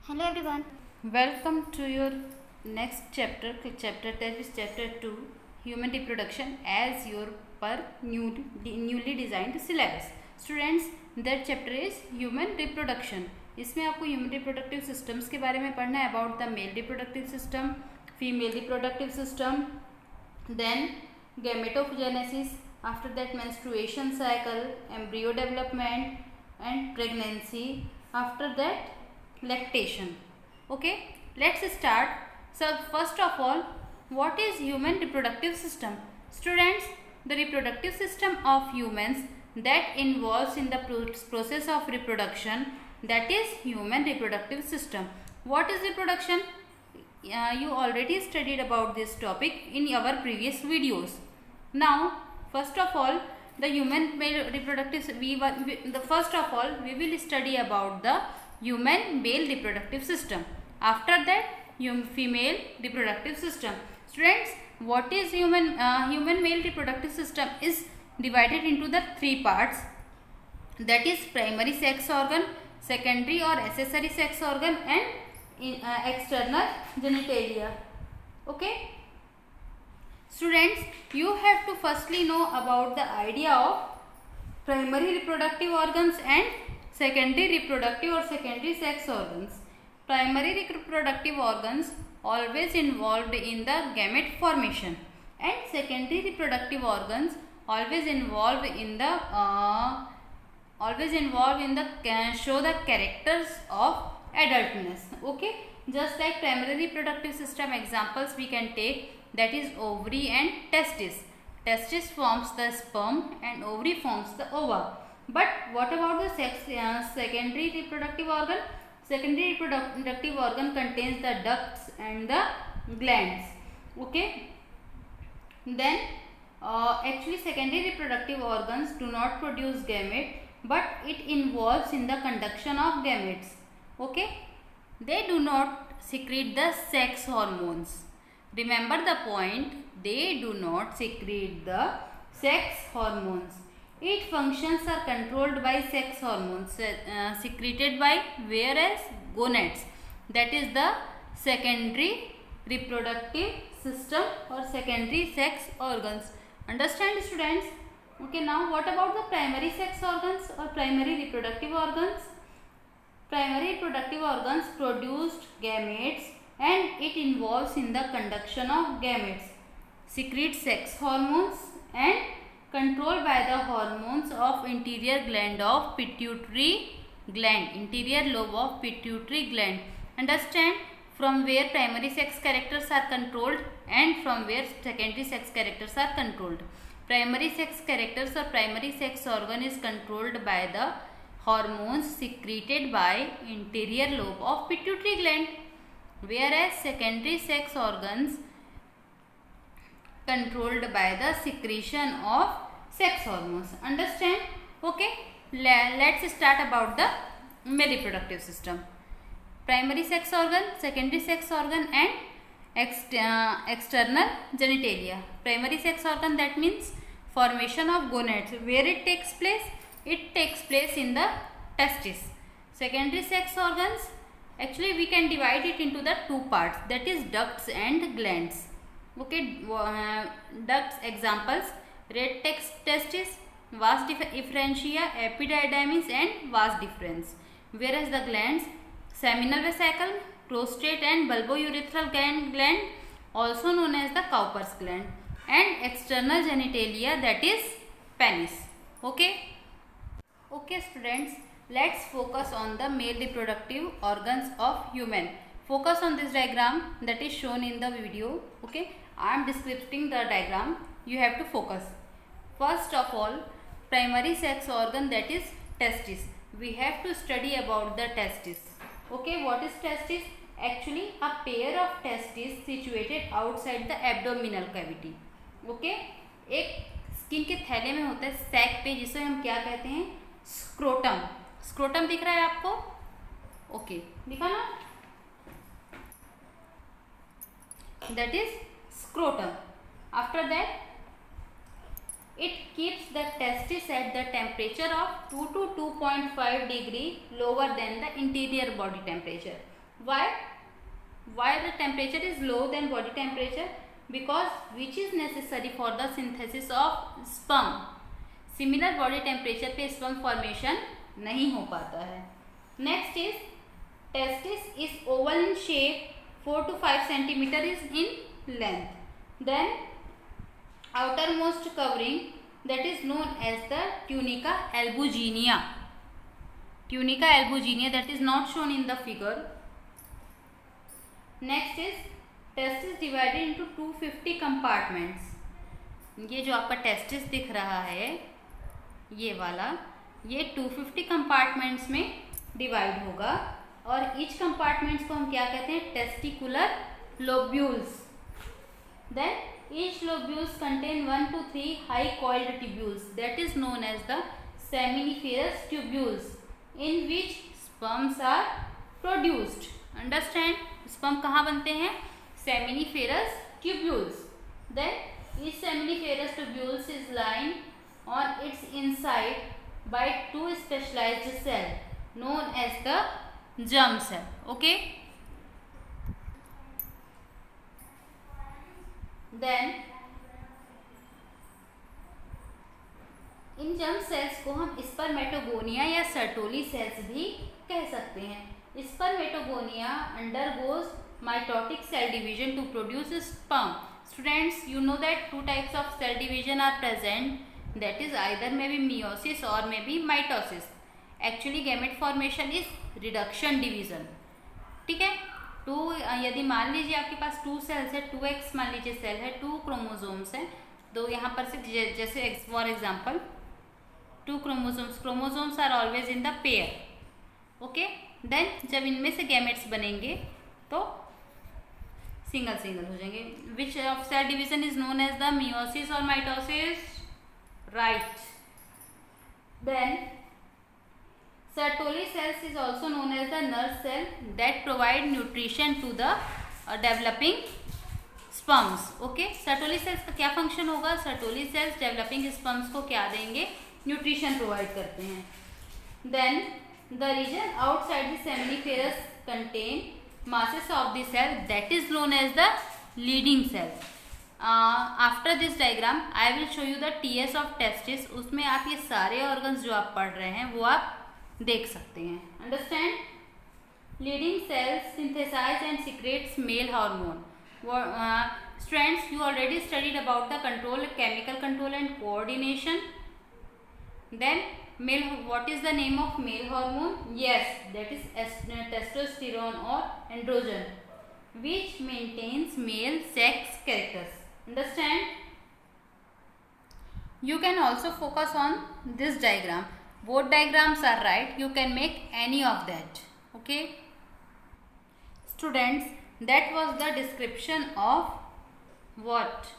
Hello everyone. Welcome to your next chapter, that is chapter 2, human reproduction as your per newly designed syllabus. Students, that chapter is human reproduction. इसमें आपको human reproductive systems के बारे में पढ़ना है, about the male reproductive system, female reproductive system, then gametogenesis, after that menstruation cycle, embryo development and pregnancy, after that lactation. Okay, let's start. So first of all, what is human reproductive system? Students, the reproductive system of humans that involves in the process of reproduction, that is human reproductive system. What is reproduction? You already studied about this topic in our previous videos. Now first of all, the human male reproductive we will study about the human male reproductive system. After that, female reproductive system. Students, what is human male reproductive system is divided into the three parts, that is primary sex organ, secondary or accessory sex organ and external genitalia. Okay, students, you have to firstly know about the idea of primary reproductive organs and secondary reproductive or secondary sex organs. Primary reproductive organs always involved in the gamete formation, and secondary reproductive organs always involved in the show the characters of adultness. Okay, just like primary reproductive system examples we can take, that is ovary and testis. Testis forms the sperm and ovary forms the ova. But what about the secondary reproductive organ? Secondary reproductive organ contains the ducts and the glands. Okay, then actually secondary reproductive organs do not produce gamete, but it involves in the conduction of gametes. Okay, they do not secrete the sex hormones. Remember the point, they do not secrete the sex hormones. Its functions are controlled by sex hormones secreted by various gonads, that is the secondary reproductive system or secondary sex organs. Understand, students? Okay, now what about the primary sex organs or primary reproductive organs? Primary reproductive organs produced gametes and it involves in the conduction of gametes, secrete sex hormones and controlled by the hormones of interior gland of pituitary gland, interior lobe of pituitary gland. Understand, from where primary sex characters are controlled and from where secondary sex characters are controlled. Primary sex characters or primary sex organ is controlled by the hormones secreted by interior lobe of pituitary gland, whereas secondary sex organs controlled by the secretion of sex hormones. Understand? Okay, let's start about the male reproductive system. Primary sex organ, secondary sex organ and external genitalia. Primary sex organ, that means formation of gonads. Where it takes place? It takes place in the testis. Secondary sex organs, actually we can divide it into the two parts, that is ducts and glands. Okay, ducts examples, red testis, vas efferentia, epididymis and vas deferens. Whereas the glands, seminal vesicle, prostate and bulbourethral gland, also known as the Cowper's gland, and external genitalia, that is penis. Okay. Okay, students, let's focus on the male reproductive organs of human. Focus on this diagram that is shown in the video. Okay, I am describing the diagram. You have to focus. First of all, primary sex organ, that is testis. We have to study about the testis. Okay, what is testis? Actually, a pair of testes situated outside the abdominal cavity. Okay, एक skin के थैले में होता है sac पे, जिसे हम क्या कहते हैं? स्क्रोटम. स्क्रोटम दिख रहा है आपको? ओके, दिखा ना? That is scrotum. After that, it keeps the testis at the temperature of 2 to 2.5 degree lower than the interior body temperature. Why the temperature is low than body temperature? Because which is necessary for the synthesis of sperm. Similar body temperature पे sperm formation नहीं हो पाता है. Next is testis is oval in shape, 4 to 5 centimeter is in length. Then outermost covering, that is known as the tunica albuginea. Tunica albuginea, that is not shown in the figure. Next is testis divided into 250 compartments. ये जो आपका testis दिख रहा है ये वाला, ये 250 compartments में डिवाइड होगा और ईच कंपार्टमेंट्स को हम क्या कहते हैं? Testicular lobules. Then each lobules contain 1 to 3 high coiled tubules, that is known as the seminiferous tubules in which sperms are produced. Understand? Sperm कहाँ बनते हैं? Seminiferous tubules. Then each seminiferous tubules is line on its inside by 2 specialized cells known as the germ cell. Okay, then in germ cells को हम spermatogonia या Sertoli cells भी कह सकते हैं. Spermatogonia undergoes mitotic cell division to produce sperm. Students, you know that 2 types of cell division are present, that is either may be meiosis or may be mitosis. Actually gamete formation is reduction division. ठीक है. यदि मान लीजिए आपके पास 2 sales है, 2x मान लीजिए cell है, 2 क्रोमोसोम्स हैं, तो यहाँ पर से जैसे for example 2 chromosomes are always in the pair. Okay, then जब इनमें से गैमेट्स बनेंगे तो सिंगल हो जाएंगे. Which of cell division is known as the meiosis और mitosis? Right. Then Sertoli cells is also known as the nurse cell that provide nutrition to the developing sperms. Okay, Sertoli cells का क्या function होगा? Sertoli cells developing sperms को क्या देंगे? Nutrition provide करते हैं. Then the region outside the seminiferous contain masses of the cell that is known as the leading cell. After this diagram I will show you the TS of testis. उसमें आप ये सारे organs जो आप पढ़ रहे हैं वो आप देख सकते हैं. Understand? Leading cells synthesize and secretes male hormone. Students, you already studied about the control, chemical control and coordination. Then male, what is the name of male hormone? Yes, that is testosterone और androgen, which maintains male sex characters. Understand? You can also focus on this diagram. Both diagrams are right. You can make any of that. Okay, students, that was the description of what?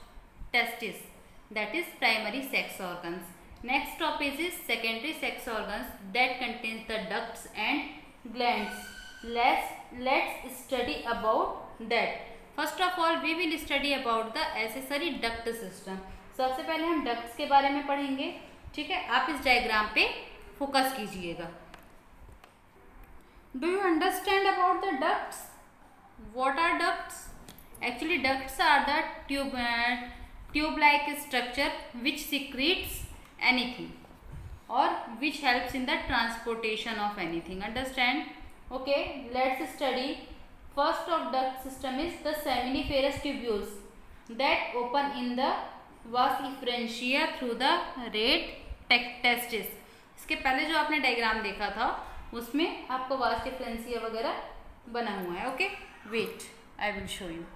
Testis, that is primary sex organs. Next topic is secondary sex organs, that contains the ducts and glands. Let's study about that. First of all we will study about the accessory duct system. सबसे पहले हम ducts के बारे में पढ़ेंगे. ठीक है, आप इस डायग्राम पे फोकस कीजिएगा. Do you understand about the ducts? What are ducts? Actually ducts are the tube like structure which secretes anything or which helps in the transportation of anything. Understand? Okay, let's study. First of duct system is the seminiferous tubules that open in the vas efferentia through the red testis. इसके पहले जो आपने diagram देखा था उसमें आपको vas efferentia वगैरह बना हुआ है. Okay, wait, I will show you.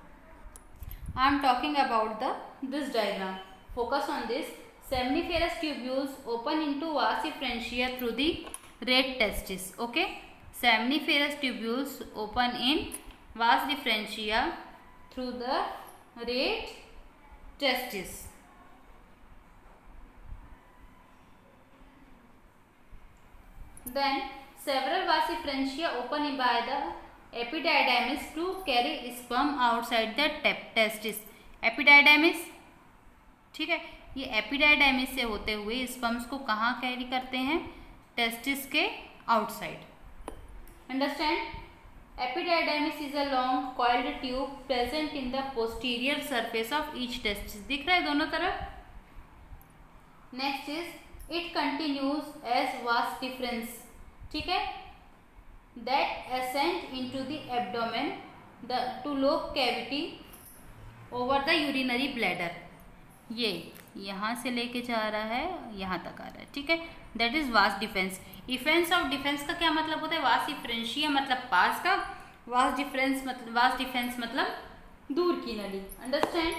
I am talking about this diagram. Focus on this. Seminiferous tubules open into vas efferentia through the red testis. Okay. Seminiferous tubules open in vas efferentia through the red testis. Then several vas efferentia open by the epididymis to carry sperm outside the testis. Epididymis, ठीक है, ये epididymis से होते हुए sperms को कहाँ carry करते हैं? टेस्टिस के outside. Understand? Epididymis is a long coiled tube present in the posterior surface of each testis. दिख रहा है दोनों तरफ। Next is it continues as vas deferens, ठीक है, that ascend into the abdomen the two lobe cavity over the urinary bladder. ये यहाँ से लेके जा रहा है, यहाँ तक आ रहा है, ठीक है, दैट इज वास्ट डिफेंस। इफेंस ऑफ डिफेंस का क्या मतलब होता है? वास्ट डिफरेंशिया मतलब पास का, वास्ट डिफेंस मतलब दूर की नली। Understand?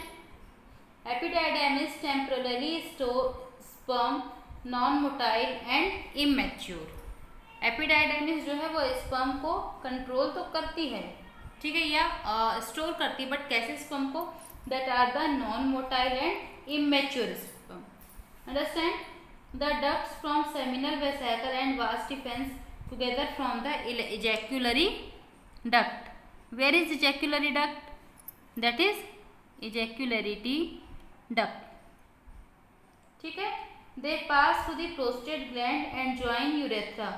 Epididymis temporarily store sperm non motile and immature. Epididymis जो है वो स्पर्म को कंट्रोल तो करती है, ठीक है, या स्टोर करती है, बट कैसे स्पर्म को? That are the non motile and immature sperm. Understand? The ducts from seminal vesicle and vas deferens together from the ejaculatory duct. Where is ejaculatory duct? That is ejaculatory duct. ठीक है, they pass through the prostate gland and join urethra.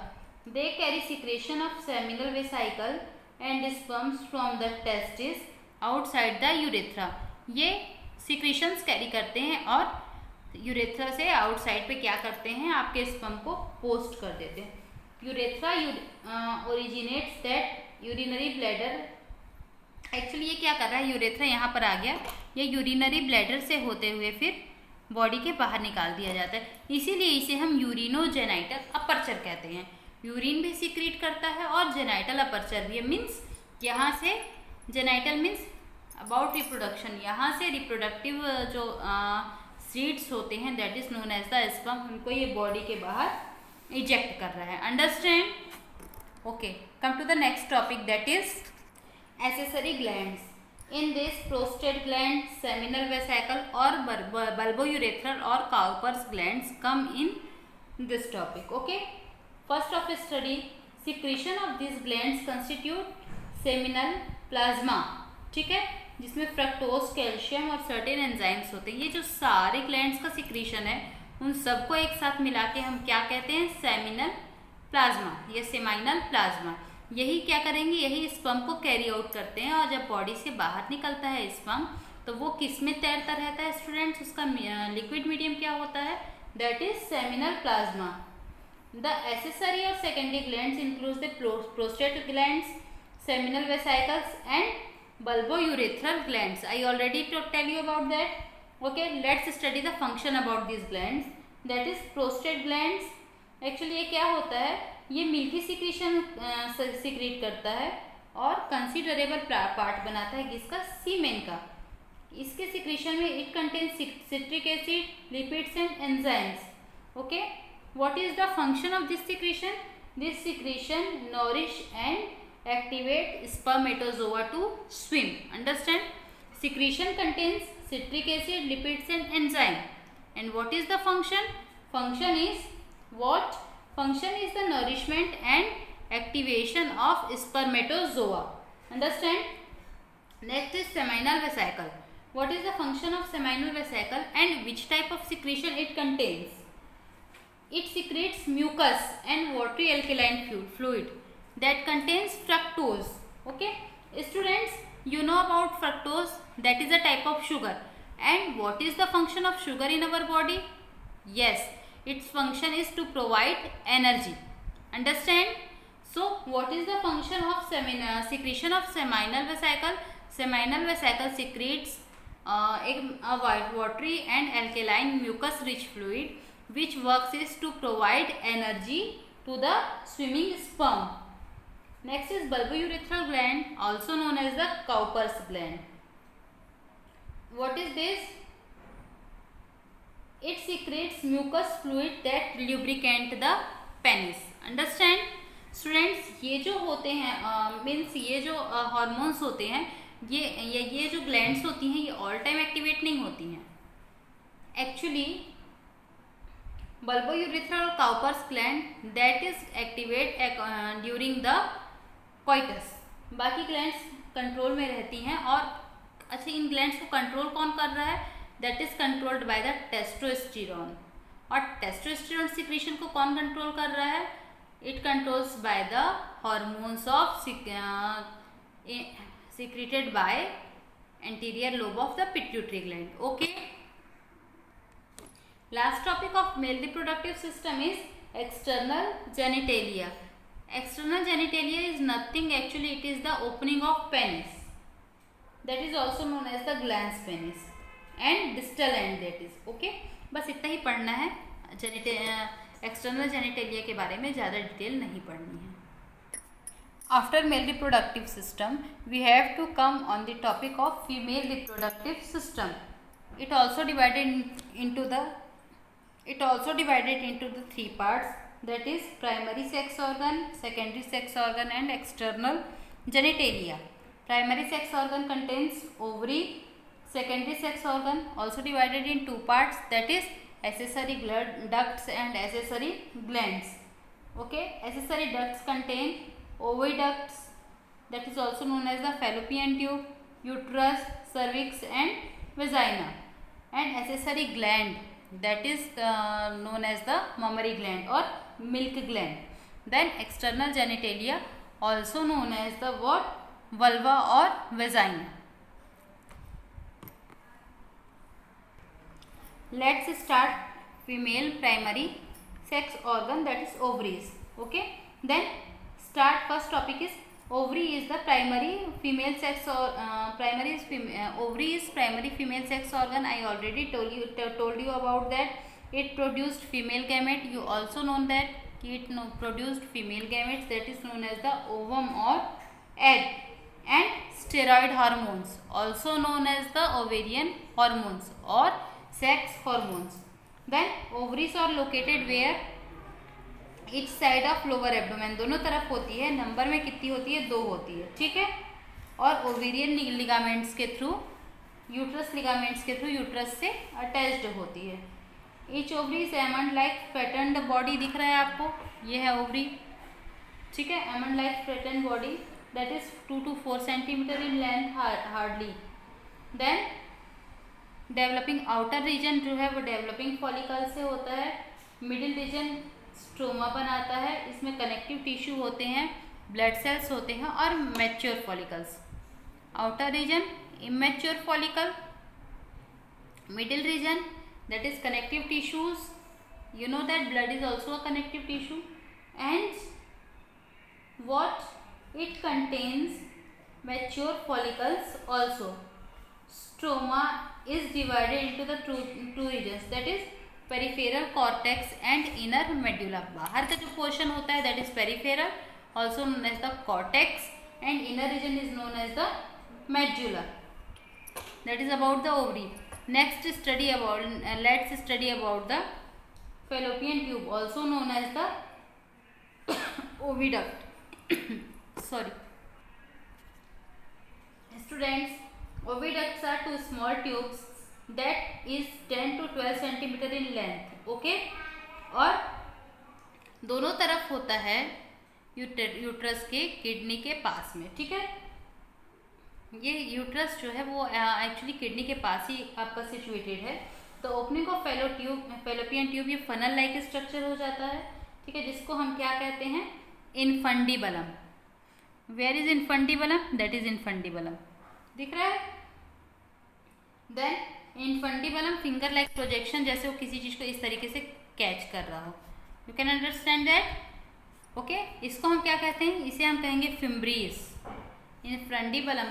They carry secretion of seminal vesicle and sperms from the testis outside the urethra. ये secretions carry करते हैं और urethra से outside पे क्या करते हैं? आपके स्पर्म को पोस्ट कर देते हैं। Urethra originates that urinary bladder. Actually ये क्या कर रहा है? यूरेथ्रा यहाँ पर आ गया, ये यूरिनरी ब्लैडर से होते हुए फिर बॉडी के बाहर निकाल दिया जाता है, इसीलिए इसे हम यूरिनोजेनाइटल अपर्चर कहते हैं। यूरिन भी सिक्रीट करता है और जेनाइटल अपर्चर भी है। मीन्स यहाँ से जेनाइटल मीन्स अबाउट रिप्रोडक्शन, यहाँ से रिप्रोडक्टिव जो सीड्स होते हैं that is known as the sperm, उनको ये बॉडी के बाहर इजेक्ट कर रहा है। Understand? Okay, come to the next topic that is accessory glands. In this prostate gland, seminal vesicle और बल्बोयूरेथ्रल और Cowper's glands come in this topic. Okay, first of study secretion of this glands constitute seminal plasma, ठीक है, जिसमें fructose, calcium और certain enzymes होते हैं। ये जो सारे ग्लैंड्स का सिक्रीशन है उन सबको एक साथ मिला के हम क्या कहते हैं? सेमिनल प्लाज्मा या सेमाइनल प्लाज्मा। यही क्या करेंगे? यही स्पर्म को कैरी आउट करते हैं और जब बॉडी से बाहर निकलता है स्पर्म तो वो किस में तैरता रहता है स्टूडेंट्स? उसका लिक्विड मीडियम क्या होता है? That is seminal plasma. The accessory or secondary glands include the prostate glands, seminal vesicles and bulbourethral glands. I already tell you about that. Okay, let's study the function about these glands. That is prostate glands. Actually ये क्या होता है? ये milky secretion secrete करता है और considerable part बनाता है किसका? सीमेन का। इसके सिक्रीशन में it contains citric acid, lipids and enzymes. Okay, what is the function of this secretion? This secretion nourish and activate spermatozoa to swim. Understand? Secretion contains citric acid, lipids and enzyme. And what is the function? Function is what? Function is the nourishment and activation of spermatozoa. Understand? Next is seminal vesicle. What is the function of seminal vesicle and which type of secretion it contains? It secretes mucus and watery alkaline fluid that contains fructose. Okay, students, you know about fructose, that is a type of sugar. And what is the function of sugar in our body? Yes, its function is to provide energy. Understand? So what is the function of secretion of seminal vesicle? Seminal vesicle secretes a watery and alkaline mucus rich fluid which works is to provide energy to the swimming sperm. Next is bulbourethral gland, also known as the Cowper's gland. What is this? It secretes mucus fluid that lubricate the penis. Understand? Students, ये जो होते हैं means ये जो hormones होते हैं, ये जो ग्लैंड्स होती हैं ये ऑल टाइम एक्टिवेट नहीं होती हैं। एक्चुअली bulbourethral और Cowper's gland that is activate during the coitus. बाकी ग्लैंड्स कंट्रोल में रहती हैं। और अच्छा, इन ग्लैंड्स को कंट्रोल कौन कर रहा है? That is controlled by the testosterone. और टेस्टोस्टेरोन सिक्रीशन को कौन कंट्रोल कर रहा है? It controls by the hormones of secreted by anterior lobe of the pituitary gland. Okay. Last topic of male reproductive system is external genitalia. External genitalia is nothing, actually it is the opening of penis, that is also known as the glans penis and distal end, that is okay. बस इतना ही पढ़ना है, external genitalia के बारे में ज़्यादा detail नहीं पढ़नी है. After male reproductive system, we have to come on the topic of female reproductive system. It also divided into the three parts, that is primary sex organ, secondary sex organ and external genitalia. Primary sex organ contains ovary. Secondary sex organ also divided in two parts, that is accessory ducts and accessory glands. Okay, accessory ducts contain oviducts, that is also known as the fallopian tube, uterus, cervix and vagina, and accessory gland, that is known as the mammary gland or milk gland. Then external genitalia, also known as the what? Vulva or vagina. Let's start female primary sex organ, that is ovaries. Okay, then start. First topic is ovary is the primary female sex or ovary is primary female sex organ. I already told you about that. It produced female gamete. You also know that it produced female gametes, that is known as the ovum or egg, and steroid hormones, also known as the ovarian hormones or sex hormones. Then ovaries are located where? Each side of lower abdomen, दोनों तरफ होती है. Number में कितनी होती है? 2 होती है, ठीक है. और ओवेरियन लिगामेंट्स के थ्रू, यूट्रस लिगामेंट्स के थ्रू यूट्रस से अटैच्ड होती है. Each ovary is almond like patterned body, दिख रहा है आपको, ये है ओवरी, ठीक है. Almond like pattern body, that is 2 to 4 centimetre in length hardly. Then developing outer region जो है वो डेवलपिंग फॉलिकल से होता है. मिडिल रीजन स्ट्रोमा बनाता है, इसमें कनेक्टिव टिश्यू होते हैं, ब्लड सेल्स होते हैं और mature follicles. Outer region immature follicle, middle region that is connective tissues. You know that blood is also a connective tissue, and what it contains mature follicles also. Stroma is divided into the two regions, that is peripheral cortex and inner medulla. बाहर का जो portion होता है that is peripheral, also known as the cortex, and inner region is known as the medulla. That is about the ovary. Next let's study about the fallopian tube, also known as the oviduct. Sorry students, oviducts are two small tubes that is 10 to 12 centimeter in length. Okay, और दोनों तरफ होता है uterus के kidney के पास में, ठीक है. ये यूट्रस जो है वो एक्चुअली किडनी के पास ही आपका सिचुएटेड है. तो ओपनिंग ऑफ फैलोपियन ट्यूब, ये फनल लाइक स्ट्रक्चर हो जाता है, ठीक है, जिसको हम क्या कहते हैं? Infundibulum. Where is infundibulum? That is infundibulum, दिख रहा है. Then infundibulum finger like projection, जैसे वो किसी चीज को इस तरीके से कैच कर रहा हो. You can understand that. Okay, इसको हम क्या कहते हैं? इसे हम कहेंगे फिम्ब्रीज. इनफंडिबलम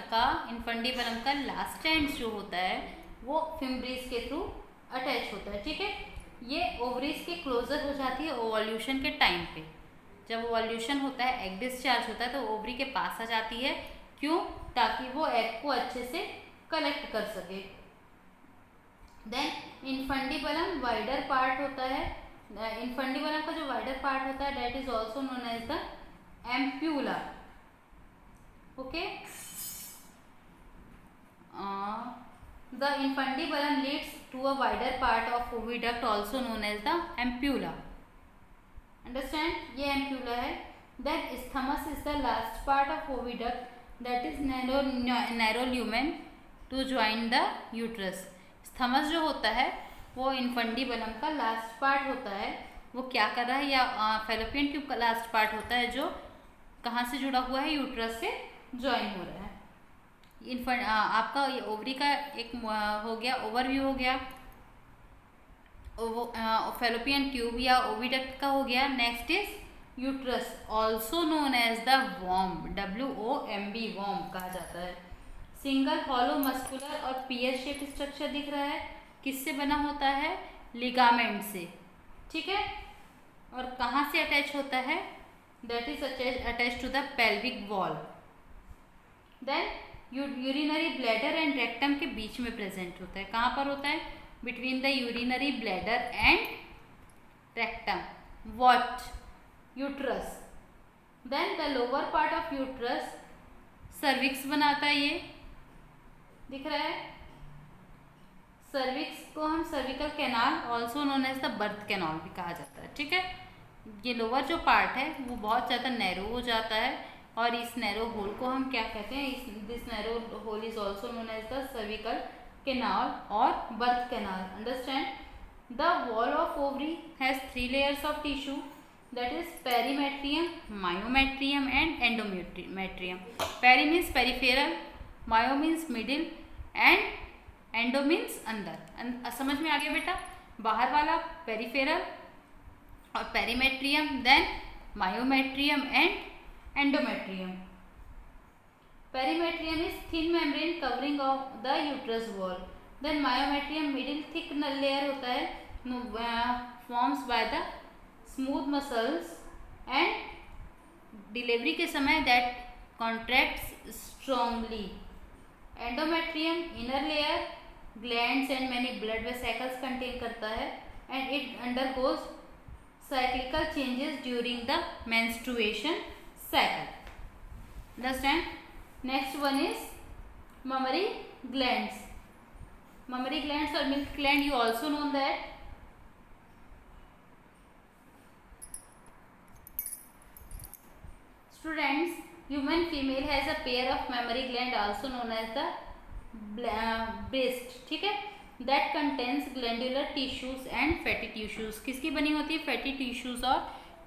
का लास्ट एंड जो होता है वो फिम्ब्रीज के थ्रू अटैच होता है, ठीक है. ये ओवरीज के क्लोजर हो जाती है ओवल्यूशन के टाइम पे. जब ओवल्यूशन होता है, एग डिस्चार्ज होता है, तो ओवरी के पास आ जाती है. क्यों? ताकि वो एग को अच्छे से कलेक्ट कर सके. देन इनफंडिबलम वाइडर पार्ट होता है. इनफंडिबलम का जो वाइडर पार्ट होता है that is also known as the ampulla. Okay, the infundibulum leads to a wider part of oviduct, also known as the ampulla. Understand? ये ampulla है. Then isthmus is the last part of oviduct, that is narrow lumen to join the uterus. isthmus जो होता है वो infundibulum का last part होता है, वो क्या कर रहा है, या फेलोपियन ट्यूब का लास्ट पार्ट होता है जो कहाँ से जुड़ा हुआ है, यूट्रस से ज्वाइन हो रहा है। आपका ओवरी का एक हो गया, ओवरव्यू हो गया, फेलोपियन ट्यूब या ओविडक्ट का हो गया। Next is uterus, also known as the womb, WOMB womb कहा जाता है। सिंगल हॉलो मस्कुलर और पीएस शेप स्ट्रक्चर दिख रहा है, किससे बना होता है, लिगामेंट से, ठीक है। और कहाँ से अटैच होता है, that is attach to the pelvic wall. Then urinary bladder and rectum के बीच में प्रेजेंट होता है, कहाँ पर होता है, between the urinary bladder and rectum, what, uterus. Then the lower part of uterus cervix बनाता है, ये दिख रहा है। सर्विक्स को हम cervical canal, also known as the birth canal भी कहा जाता है, ठीक है। ये लोअर जो पार्ट है वो बहुत ज़्यादा नैरो हो जाता है, और इस नैरो होल को हम क्या कहते हैं, this narrow hole is also known as the cervical canal और birth canal. Understand. The wall of ovary has 3 layers of tissue, that is perimetrium, myometrium and endometrium. Peri means peripheral, myo means middle and endo means अंदर। समझ में आ गया बेटा, बाहर वाला peripheral और perimetrium, then myometrium and endometrium. Perimetrium is thin membrane covering of the uterus wall, then myometrium middle thick layer होता है, forms by the smooth muscles and delivery के समय that contracts strongly. Endometrium inner layer glands and many blood vesicles contain करता है, and it undergoes cyclical changes during the menstruation cycle. Understand? Next one is mammary glands. Mammary glands or milk gland, you also know that. Students, human female has a pair of mammary gland also known as the breast, ठीक है, that contains glandular tissues and fatty tissues. किसकी बनी होती है, fatty tissues और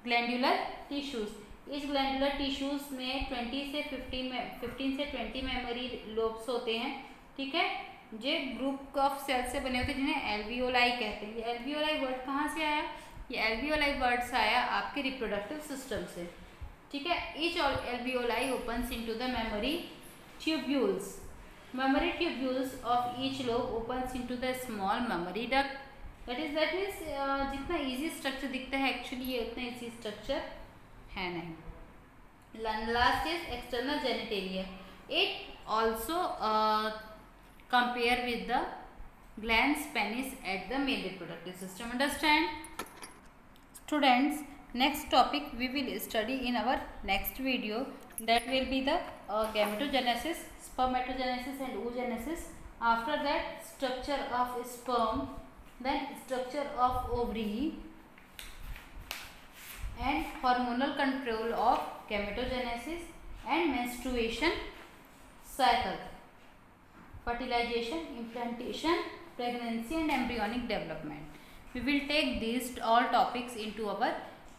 glandular tissues. इस glandular tissues में 15 से 20 मेमोरी लोब्स होते हैं, ठीक है, जो ग्रुप ऑफ सेल्स से बने होते हैं जिन्हें एल्वियोलाई कहते हैं। ये एल्वियोलाई वर्ड कहाँ से आया, ये एल्वियोलाई वर्ड से आया आपके रिप्रोडक्टिव सिस्टम से, ठीक है। Each alveoli opens into the mammary tubules. Mammary tubules of each lobe opens into the small mammary duct. That means जितना easy structure दिखता है actually ये उतना easy structure है नहीं. Last is external genitalia. It also compare with the glans penis at the male reproductive system. Understand? Students, next topic we will study in our next video. That will be the gametogenesis, spermatogenesis and oogenesis. After that, structure of sperm, then structure of ovary and hormonal control of gametogenesis and menstruation cycle, fertilization, implantation, pregnancy and embryonic development. We will take these all topics into our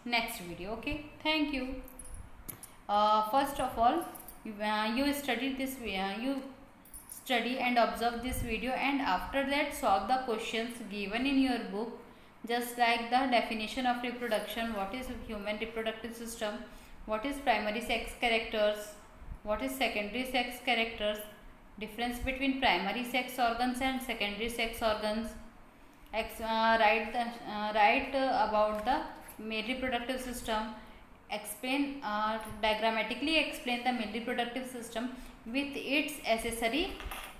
next video. Okay, thank you. First of all, you study this, you study and observe this video, and after that solve the questions given in your book, just like the definition of reproduction, what is human reproductive system, what is primary sex characters, what is secondary sex characters, difference between primary sex organs and secondary sex organs, write about the male reproductive system, explain diagrammatically explain the male reproductive system with its accessory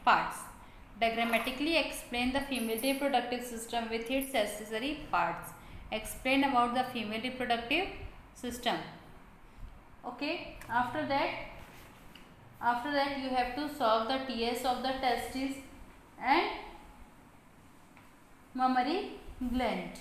parts. Diagrammatically explain the female reproductive system with its accessory parts. Explain about the female reproductive system. Okay, after that you have to solve the TS of the testes and mammary gland.